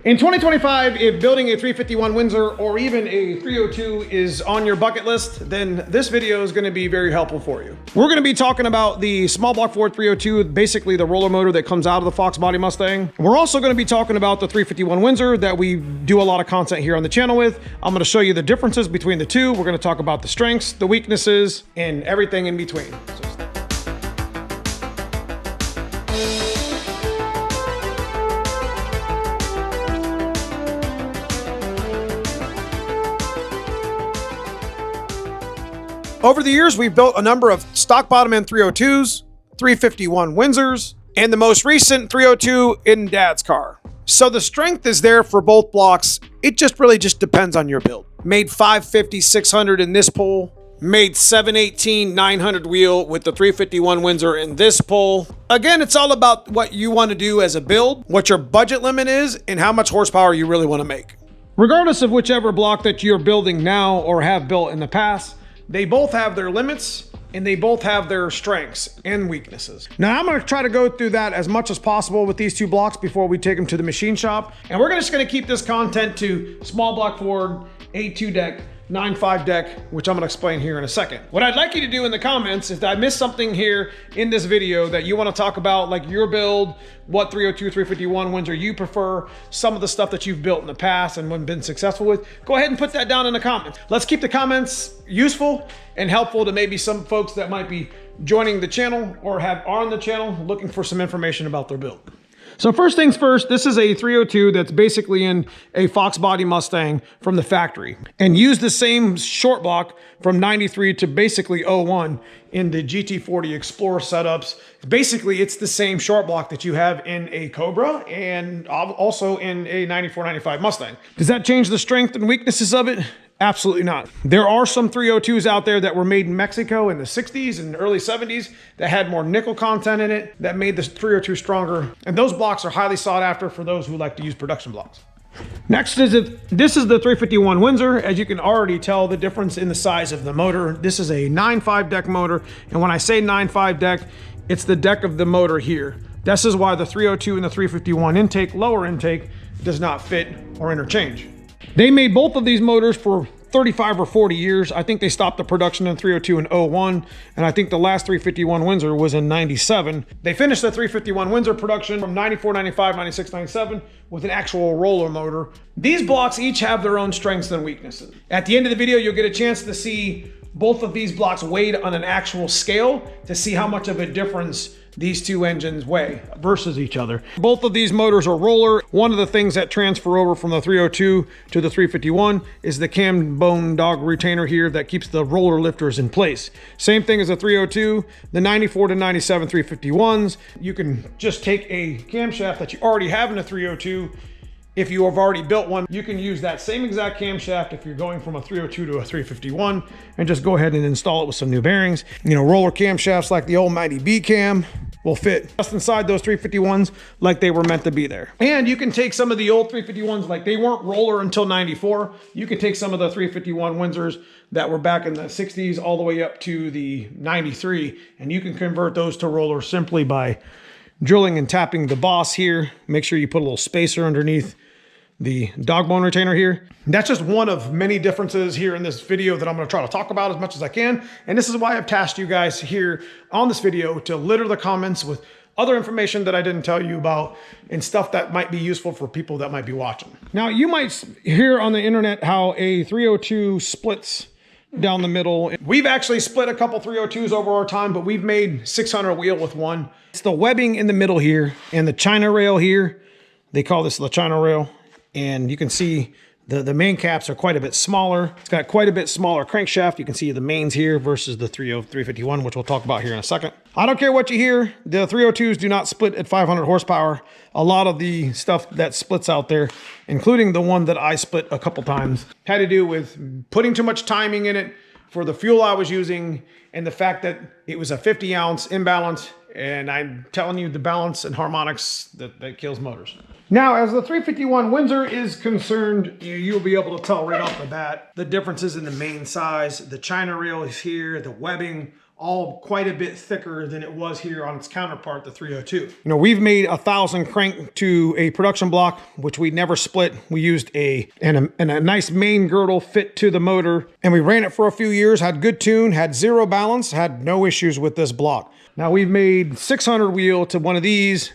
In 2025, if building a 351 Windsor or even a 302 is on your bucket list, then this video is going to be very helpful for you. We're going to be talking about the small block Ford 302, basically the roller motor that comes out of the Fox body Mustang. We're also going to be talking about the 351 Windsor that we do a lot of content here on the channel with. I'm going to show you the differences between the two. We're going to talk about the strengths, the weaknesses, and everything in between. Over the years, we've built a number of stock bottom end 302s, 351 Windsors, and the most recent 302 in Dad's car. So the strength is there for both blocks. It really depends on your build. Made 550, 600 in this pull. Made 718, 900 wheel with the 351 Windsor in this pull. Again, it's all about what you want to do as a build, what your budget limit is, and how much horsepower you really want to make. Regardless of whichever block that you're building now or have built in the past, they both have their limits and they both have their strengths and weaknesses. Now I'm gonna try to go through that as much as possible with these two blocks before we take them to the machine shop. And we're just gonna keep this content to small block Ford, 8.2 deck, 9.5 deck, which I'm gonna explain here in a second. What I'd like you to do in the comments, if I missed something here in this video that you wanna talk about, like your build, what 302, 351 Windsor you prefer, some of the stuff that you've built in the past and been successful with, go ahead and put that down in the comments. Let's keep the comments useful and helpful to maybe some folks that might be joining the channel or are on the channel looking for some information about their build. So first things first, this is a 302 that's basically in a Fox body Mustang from the factory and used the same short block from 93 to basically 01 in the GT40 Explorer setups. Basically, it's the same short block that you have in a Cobra and also in a 94, 95 Mustang. Does that change the strength and weaknesses of it? Absolutely not. There are some 302s out there that were made in Mexico in the 60s and early 70s that had more nickel content in it that made the 302 stronger. And those blocks are highly sought after for those who like to use production blocks. Next is this is the 351 Windsor. As you can already tell the difference in the size of the motor. This is a 9.5 deck motor. And when I say 9.5 deck, it's the deck of the motor here. This is why the 302 and the 351 intake, lower intake, does not fit or interchange. They made both of these motors for 35 or 40 years. I think they stopped the production in 302 in 01, and I think the last 351 Windsor was in 97. They finished the 351 Windsor production from 94, 95, 96, 97 with an actual roller motor. These blocks each have their own strengths and weaknesses. At the end of the video, you'll get a chance to see both of these blocks weighed on an actual scale to see how much of a difference these two engines weigh versus each other. Both of these motors are roller. One of the things that transfer over from the 302 to the 351 is the cam bone dog retainer here that keeps the roller lifters in place. Same thing as the 302, the 94 to 97 351s. You can just take a camshaft that you already have in a 302. If you have already built one, you can use that same exact camshaft if you're going from a 302 to a 351 and just go ahead and install it with some new bearings. You know, roller camshafts like the old Mighty B cam will fit just inside those 351s like they were meant to be there. And you can take some of the old 351s, like they weren't roller until 94. You can take some of the 351 Windsors that were back in the 60s all the way up to the 93, and you can convert those to roller simply by drilling and tapping the boss here. Make sure you put a little spacer underneath the dog bone retainer here. That's just one of many differences here in this video that I'm going to try to talk about as much as I can. And this is why I've tasked you guys here on this video to litter the comments with other information that I didn't tell you about and stuff that might be useful for people that might be watching. Now, you might hear on the internet how a 302 splits down the middle. We've actually split a couple 302s over our time, but we've made 600 wheel with one. It's the webbing in the middle here and the China rail here. They call this the China rail. And you can see the main caps are quite a bit smaller. It's got quite a bit smaller crankshaft. You can see the mains here versus the 351, which we'll talk about here in a second. I don't care what you hear. The 302s do not split at 500 horsepower. A lot of the stuff that splits out there, including the one that I split a couple times, had to do with putting too much timing in it for the fuel I was using and the fact that it was a 50-ounce imbalance. And I'm telling you, the balance and harmonics that kills motors. Now, as the 351 Windsor is concerned, you'll be able to tell right off the bat the differences in the main size. The China rail is here, the webbing, all quite a bit thicker than it was here on its counterpart, the 302. You know, we've made 1,000 crank to a production block, which we never split. We used a nice main girdle fit to the motor, and we ran it for a few years, had good tune, had zero balance, had no issues with this block. Now we've made 600 wheel to one of these.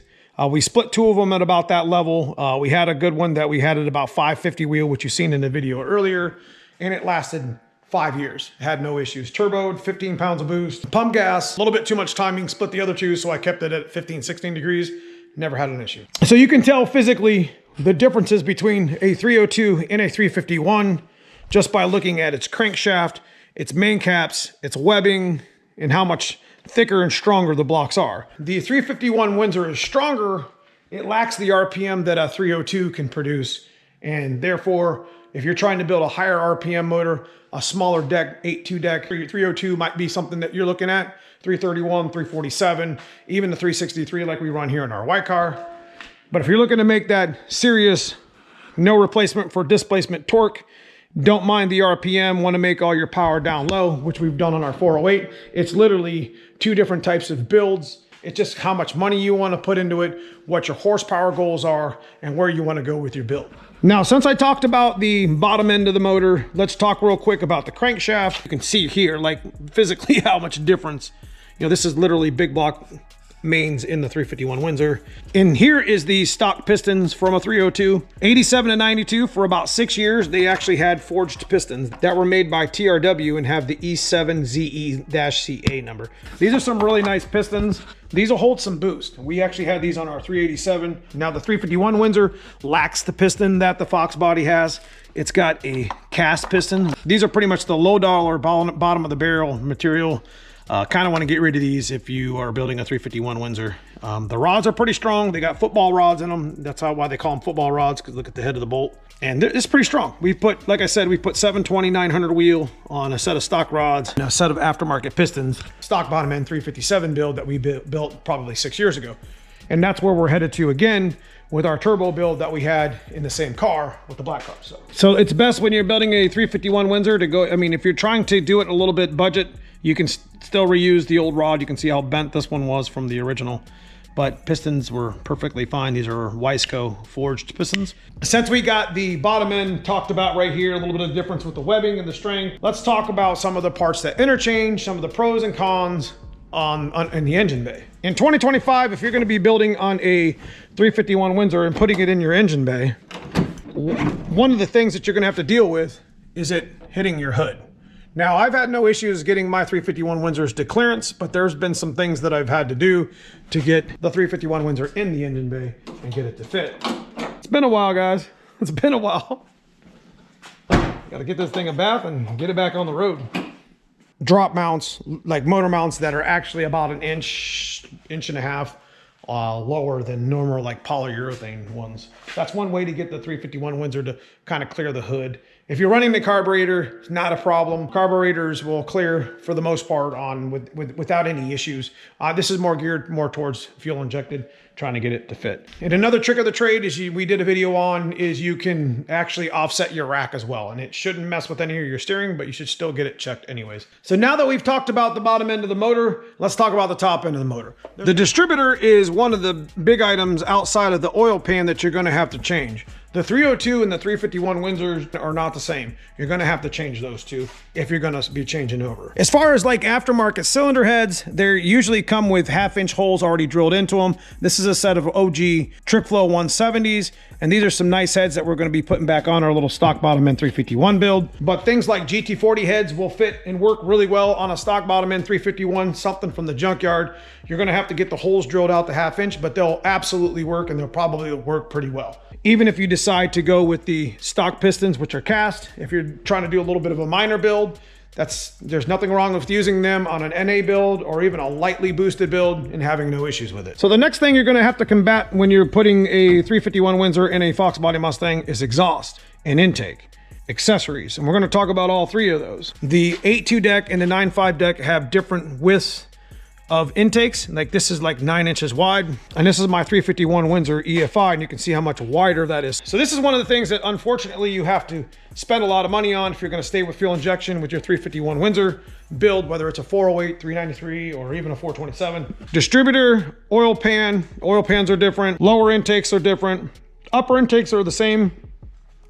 We split two of them at about that level. We had a good one that we had at about 550 wheel, which you've seen in the video earlier, and it lasted 5 years. Had no issues. Turboed, 15 pounds of boost. Pump gas, a little bit too much timing, split the other two, so I kept it at 15, 16 degrees. Never had an issue. So you can tell physically the differences between a 302 and a 351 just by looking at its crankshaft, its main caps, its webbing, and how much thicker and stronger the blocks are. The 351 Windsor is stronger. It lacks the RPM that a 302 can produce, and therefore, if you're trying to build a higher RPM motor, a smaller deck, 8.2 deck, 302 might be something that you're looking at. 331, 347, even the 363 like we run here in our white car. But if you're looking to make that serious, no replacement for displacement torque, don't mind the RPM, want to make all your power down low, which we've done on our 408. It's literally two different types of builds. It's just how much money you want to put into it, what your horsepower goals are, and where you want to go with your build. Now, since I talked about the bottom end of the motor, let's talk real quick about the crankshaft. You can see here, like physically how much difference. You know, this is literally big block mains in the 351 Windsor. And here is the stock pistons from a 302. 87 to 92 for about 6 years. They actually had forged pistons that were made by TRW and have the E7ZE-CA number. These are some really nice pistons. These will hold some boost. We actually had these on our 387. Now the 351 Windsor lacks the piston that the Fox body has. It's got a cast piston. These are pretty much the low dollar bottom of the barrel material. Kind of want to get rid of these if you are building a 351 Windsor. The rods are pretty strong. They got football rods in them. That's why they call them football rods, because look at the head of the bolt. And it's pretty strong. We put, like I said, we put 720, 900 wheel on a set of stock rods and a set of aftermarket pistons. Stock bottom end 357 build that we built probably 6 years ago. And that's where we're headed to again with our turbo build that we had in the same car with the black car. So it's best when you're building a 351 Windsor to go, I mean, if you're trying to do it a little bit budget, you can still reuse the old rod. You can see how bent this one was from the original, but pistons were perfectly fine. These are Wiseco forged pistons. Since we got the bottom end talked about right here, a little bit of difference with the webbing and the strength, let's talk about some of the parts that interchange, some of the pros and cons in the engine bay. In 2025, if you're gonna be building on a 351 Windsor and putting it in your engine bay, one of the things that you're gonna have to deal with is it hitting your hood. Now, I've had no issues getting my 351 Windsors to clearance, but there's been some things that I've had to do to get the 351 Windsor in the engine bay and get it to fit. It's been a while, guys. It's been a while. Got to get this thing a bath and get it back on the road. Drop mounts, like motor mounts that are actually about an inch and a half lower than normal, like polyurethane ones. That's one way to get the 351 Windsor to kind of clear the hood. If you're running the carburetor, it's not a problem. Carburetors will clear for the most part on without any issues. This is more geared towards fuel injected, trying to get it to fit. And another trick of the trade is we did a video on is you can actually offset your rack as well. And it shouldn't mess with any of your steering, but you should still get it checked anyways. So now that we've talked about the bottom end of the motor, let's talk about the top end of the motor. The distributor is one of the big items outside of the oil pan that you're gonna have to change. The 302 and the 351 Windsors are not the same. You're gonna have to change those two if you're gonna be changing over. As far as like aftermarket cylinder heads, they usually come with 1/2-inch holes already drilled into them. This is a set of OG Tripflow 170s, and these are some nice heads that we're gonna be putting back on our little stock bottom end 351 build. But things like GT40 heads will fit and work really well on a stock bottom end 351, something from the junkyard. You're gonna have to get the holes drilled out to 1/2 inch, but they'll absolutely work, and they'll probably work pretty well. Even if you decide to go with the stock pistons, which are cast, if you're trying to do a little bit of a minor build, there's nothing wrong with using them on an NA build or even a lightly boosted build and having no issues with it. So the next thing you're gonna have to combat when you're putting a 351 Windsor in a Fox body Mustang is exhaust and intake. Accessories, and we're gonna talk about all three of those. The 8.2 deck and the 9.5 deck have different widths of intakes. Like this is like 9 inches wide, and this is my 351 Windsor EFI, and you can see how much wider that is. So this is one of the things that unfortunately you have to spend a lot of money on if you're going to stay with fuel injection with your 351 Windsor build, whether it's a 408, 393, or even a 427. Distributor, oil pan. Oil pans are different. Lower intakes are different. Upper intakes are the same.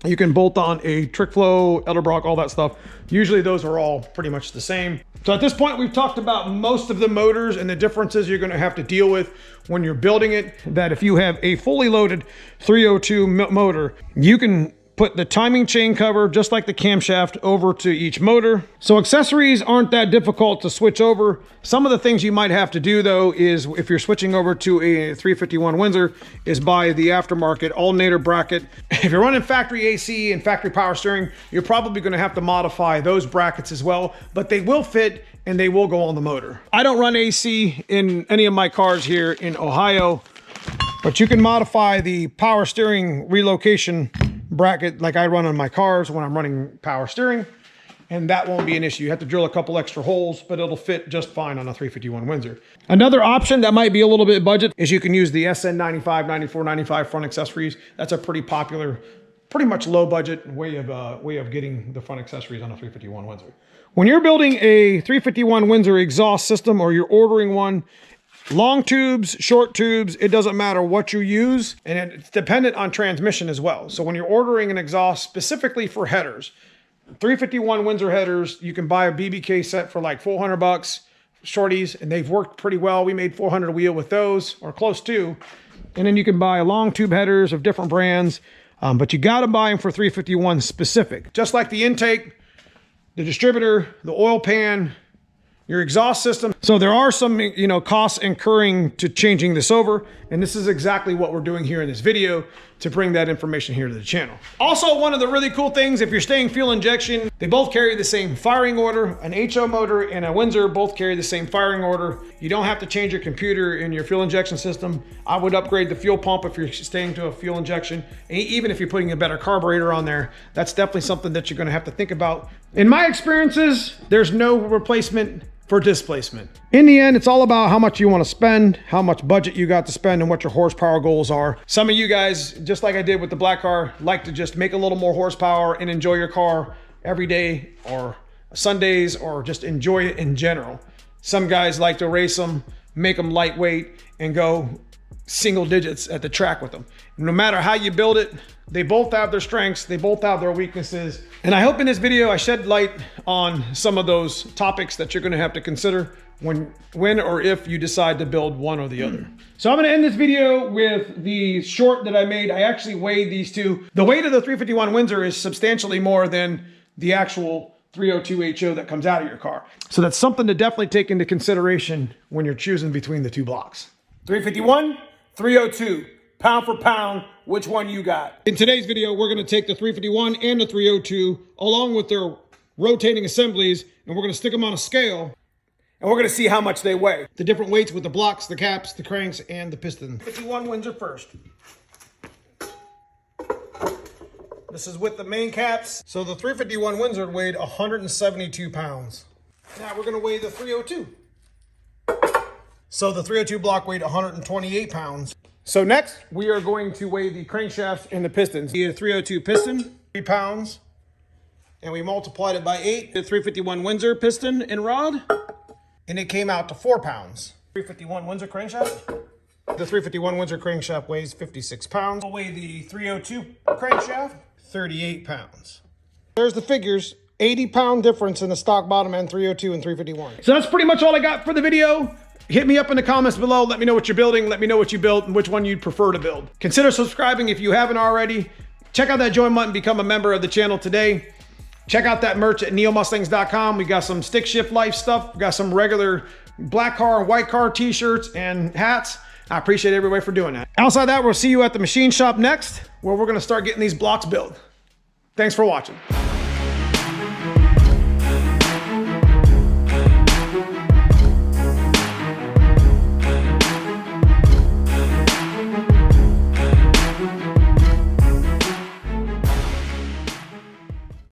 You can bolt on a trick flow, Elderbrock, all that stuff. Usually those are all pretty much the same. So at this point, we've talked about most of the motors and the differences you're gonna have to deal with when you're building it. That if you have a fully loaded 302 motor, you can put the timing chain cover, just like the camshaft, over to each motor. So accessories aren't that difficult to switch over. Some of the things you might have to do though is, if you're switching over to a 351 Windsor, is buy the aftermarket alternator bracket. If you're running factory AC and factory power steering, you're probably gonna have to modify those brackets as well, but they will fit and they will go on the motor. I don't run AC in any of my cars here in Ohio, but you can modify the power steering relocation bracket like I run on my cars when I'm running power steering, and that won't be an issue. You have to drill a couple extra holes, but it'll fit just fine on a 351 Windsor. Another option that might be a little bit budget is you can use the SN95, 94, 95 front accessories. That's a pretty popular, pretty much low budget way of getting the front accessories on a 351 Windsor. When you're building a 351 Windsor exhaust system, or you're ordering one, long tubes, short tubes, it doesn't matter what you use, and it's dependent on transmission as well. So when you're ordering an exhaust specifically for headers, 351 Windsor headers, you can buy a BBK set for like 400 bucks, shorties, and they've worked pretty well. We made 400 a wheel with those, or close to. And then you can buy long tube headers of different brands, but you gotta buy them for 351 specific. Just like the intake, the distributor, the oil pan, your exhaust system. So there are some, costs incurring to changing this over, and this is exactly what we're doing here in this video to bring that information here to the channel. Also, one of the really cool things, if you're staying fuel injection, they both carry the same firing order. An HO motor and a Windsor both carry the same firing order. You don't have to change your computer in your fuel injection system. I would upgrade the fuel pump if you're staying to a fuel injection. And even if you're putting a better carburetor on there, that's definitely something that you're gonna have to think about. In my experiences, there's no replacement for displacement. In the end, it's all about how much you want to spend, how much budget you got to spend, and what your horsepower goals are. Some of you guys, just like I did with the black car, like to just make a little more horsepower and enjoy your car every day or Sundays, or just enjoy it in general. Some guys like to race them, make them lightweight, and go single digits at the track with them. No matter how you build it, they both have their strengths, they both have their weaknesses. And I hope in this video I shed light on some of those topics that you're gonna have to consider when or if you decide to build one or the other. So I'm gonna end this video with the short that I made. I actually weighed these two. The weight of the 351 Windsor is substantially more than the actual 302 HO that comes out of your car. So that's something to definitely take into consideration when you're choosing between the two blocks. 351, 302. Pound for pound, which one you got? In today's video, we're gonna take the 351 and the 302 along with their rotating assemblies, and we're gonna stick them on a scale, and we're gonna see how much they weigh. The different weights with the blocks, the caps, the cranks, and the piston. 51 Windsor first. This is with the main caps. So the 351 Windsor weighed 172 pounds. Now we're gonna weigh the 302. So the 302 block weighed 128 pounds. So next, we are going to weigh the crankshafts and the pistons. The 302 piston, 3 pounds, and we multiplied it by 8. The 351 Windsor piston and rod, and it came out to 4 pounds. 351 Windsor crankshaft. The 351 Windsor crankshaft weighs 56 pounds. We'll weigh the 302 crankshaft, 38 pounds. There's the figures. 80-pound difference in the stock bottom end 302 and 351. So that's pretty much all I got for the video. Hit me up in the comments below. Let me know what you're building. Let me know what you built and which one you'd prefer to build. Consider subscribing if you haven't already. Check out that join button, become a member of the channel today. Check out that merch at neomustangs.com. We got some stick shift life stuff. We got some regular black car and white car t-shirts and hats. I appreciate everybody for doing that. Outside that, we'll see you at the machine shop next, where we're gonna start getting these blocks built. Thanks for watching.